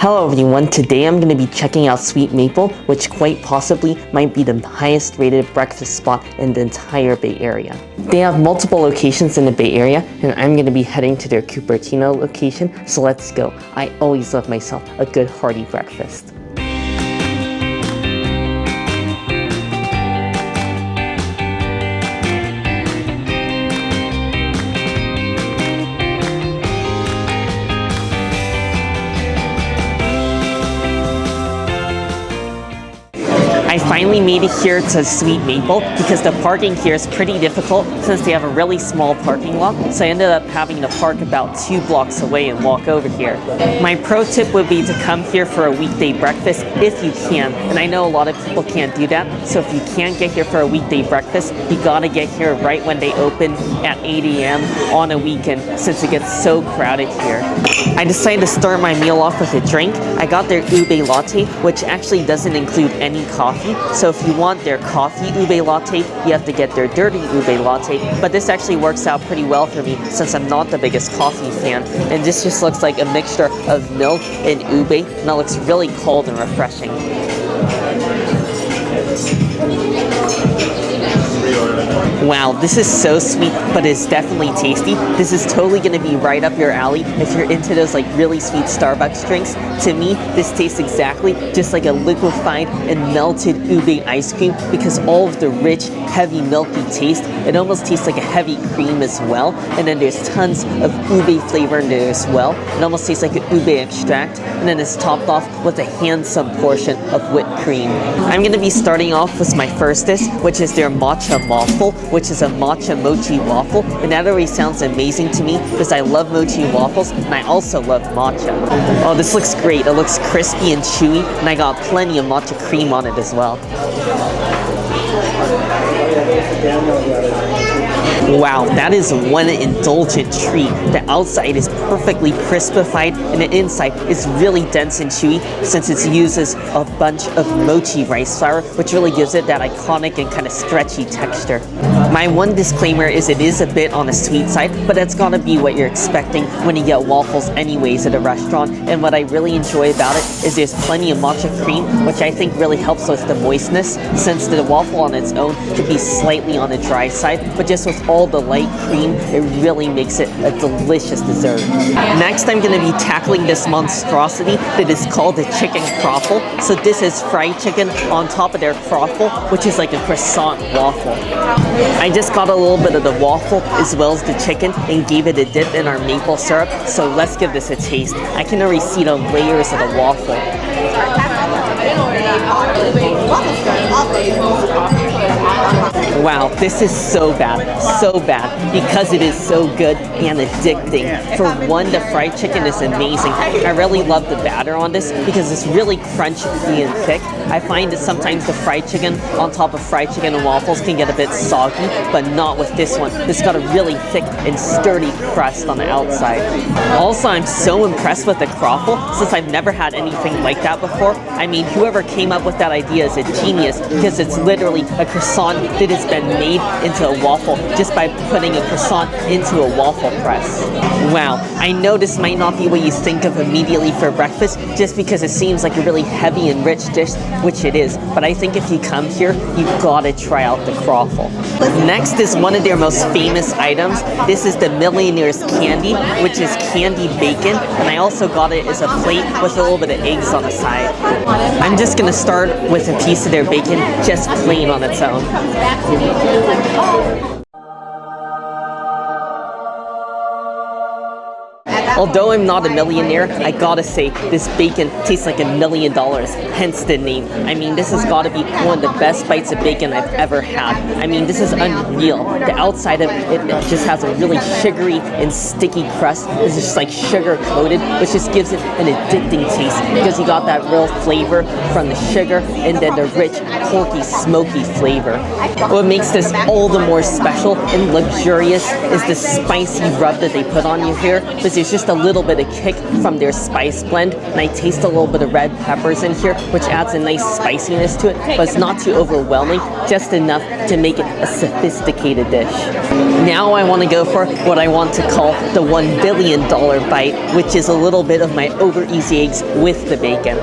Hello everyone, today I'm going to be checking out Sweet Maple, which quite possibly might be the highest rated breakfast spot in the entire Bay Area. They have multiple locations in the Bay Area, and I'm going to be heading to their Cupertino location, so let's go. I always love myself a good hearty breakfast. I finally made it here to Sweet Maple because the parking here is pretty difficult since they have a really small parking lot, so I ended up having to park about 2 blocks away and walk over here. My pro tip would be to come here for a weekday breakfast if you can, and I know a lot of people can't do that, so if you can't get here for a weekday breakfast, you gotta get here right when they open at 8 a.m. on a weekend since it gets so crowded here. I decided to start my meal off with a drink. I got their Ube Latte, which actually doesn't include any coffee. So if you want their coffee Ube Latte, you have to get their dirty Ube Latte. But this actually works out pretty well for me since I'm not the biggest coffee fan. And this just looks like a mixture of milk and ube, and it looks really cold and refreshing. Wow, this is so sweet, but it's definitely tasty. This is totally going to be right up your alley if you're into those like really sweet Starbucks drinks. To me, this tastes exactly just like a liquefied and melted ube ice cream because all of the rich, heavy, milky taste. It almost tastes like a heavy cream as well. And then there's tons of ube flavor in there as well. It almost tastes like an ube extract. And then it's topped off with a handsome portion of whipped cream. I'm going to be starting off with my first dish, which is their Matcha Waffle, which is a matcha mochi waffle, and that already sounds amazing to me because I love mochi waffles and I also love matcha. Oh, this looks great. It looks crispy and chewy, and I got plenty of matcha cream on it as well. Wow, that is one indulgent treat. The outside is perfectly crispified and the inside is really dense and chewy since it uses a bunch of mochi rice flour, which really gives it that iconic and kind of stretchy texture. My one disclaimer is it is a bit on the sweet side, but that's gotta be what you're expecting when you get waffles anyways at a restaurant. And what I really enjoy about it is there's plenty of matcha cream, which I think really helps with the moistness, since the waffle on its own could be slightly on the dry side, but just with all the light cream, it really makes it a delicious dessert. Next, I'm going to be tackling this monstrosity that is called the chicken croffle. So this is fried chicken on top of their croffle, which is like a croissant waffle. I just got a little bit of the waffle as well as the chicken and gave it a dip in our maple syrup, so let's give this a taste. I can already see the layers of the waffle. Wow, this is so bad because it is so good and addicting. For one, the fried chicken is amazing. I really love the batter on this because it's really crunchy and thick. I find that sometimes the fried chicken on top of fried chicken and waffles can get a bit soggy, but not with this one. It's got a really thick and sturdy crust on the outside. Also, I'm so impressed with the croffle since I've never had anything like that before. I mean, whoever came up with that idea is a genius because it's literally a croissant that has been made into a waffle just by putting a croissant into a waffle press. Wow, I know this might not be what you think of immediately for breakfast just because it seems like a really heavy and rich dish, which it is, but I think if you come here, you've got to try out the croffle. Next is one of their most famous items. This is the Millionaires Candy, which is candy bacon, and I also got it as a plate with a little bit of eggs on the side. I'm just going to start with a piece of their bacon, just plain on its own. Although I'm not a millionaire, I gotta say, this bacon tastes like $1 million, hence the name. I mean, this has gotta be one of the best bites of bacon I've ever had. I mean, this is unreal. The outside of it just has a really sugary and sticky crust. It's just like sugar coated, which just gives it an addicting taste because you got that real flavor from the sugar and then the rich, porky, smoky flavor. What makes this all the more special and luxurious is the spicy rub that they put on you here, because there's just just a little bit of kick from their spice blend, and I taste a little bit of red peppers in here, which adds a nice spiciness to it, but it's not too overwhelming, just enough to make it a sophisticated dish. Now I want to go for what I want to call the $1 billion bite, which is a little bit of my over easy eggs with the bacon.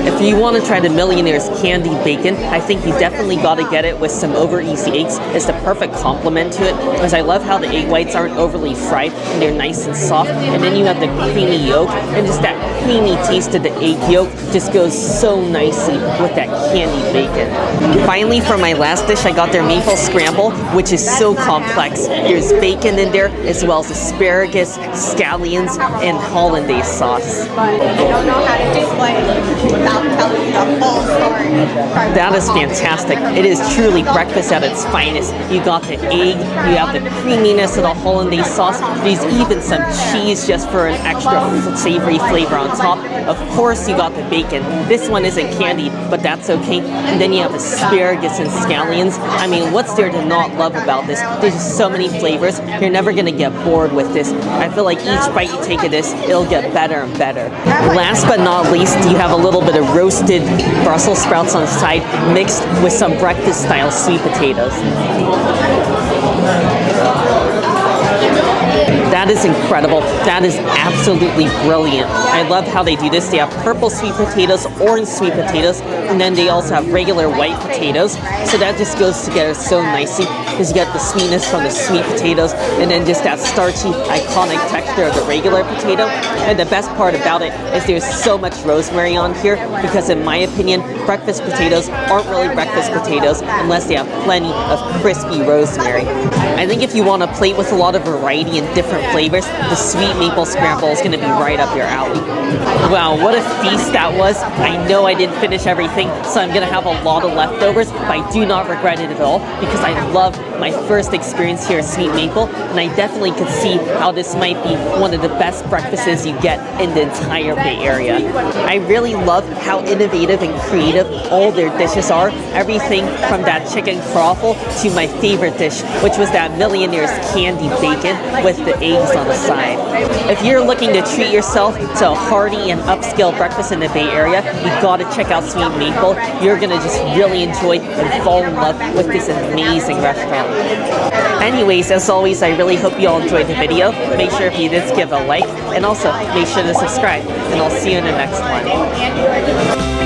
If you want to try the Millionaires Candy bacon, I think you definitely got to get it with some over easy eggs. It's the perfect complement to it, because I love how the egg whites aren't overly fried and they're nice and soft, and then you have the creamy yolk, and just that creamy taste of the egg yolk just goes so nicely with that candy bacon. Finally, for my last dish, I got their maple scramble, which is so complex. There's bacon in there, as well as asparagus, scallions, and hollandaise sauce. But I don't know how to display without telling you the whole story. That is fantastic. It is truly breakfast at its finest. You got the egg, you have the creaminess of the hollandaise sauce, there's even some cheese just for an extra savory flavor on top. Of course you got the bacon. This one isn't candied, but that's okay. And then you have asparagus and scallions. I mean, what's there to not love about this? There's just so many flavors. You're never gonna get bored with this. I feel like each bite you take of this, it'll get better and better. Last but not least, you have a little bit of roasted Brussels sprouts on the side, mixed with some breakfast style sweet potatoes. That is incredible. That is absolutely brilliant. I love how they do this. They have purple sweet potatoes, orange sweet potatoes, and then they also have regular white potatoes. So that just goes together so nicely, because you get the sweetness from the sweet potatoes, and then just that starchy, iconic texture of the regular potato. And the best part about it is there's so much rosemary on here, because in my opinion, breakfast potatoes aren't really breakfast potatoes unless they have plenty of crispy rosemary. I think if you want a plate with a lot of variety and different flavors, the sweet maple scramble is going to be right up your alley. Wow, what a feast that was. I know I didn't finish everything, so I'm going to have a lot of leftovers, but I do not regret it at all, because I love my first experience here at Sweet Maple, and I definitely could see how this might be one of the best breakfasts you get in the entire Bay Area. I really love how innovative and creative all their dishes are. Everything from that chicken croffle to my favorite dish, which was that Millionaires Candy bacon with the eggs on the side. If you're looking to treat yourself to a hearty and upscale breakfast in the Bay Area, you gotta check out Sweet Maple. You're gonna just really enjoy and fall in love with this amazing restaurant. Anyways, as always, I really hope you all enjoyed the video. Make sure if you did give a like, and also make sure to subscribe, and I'll see you in the next one.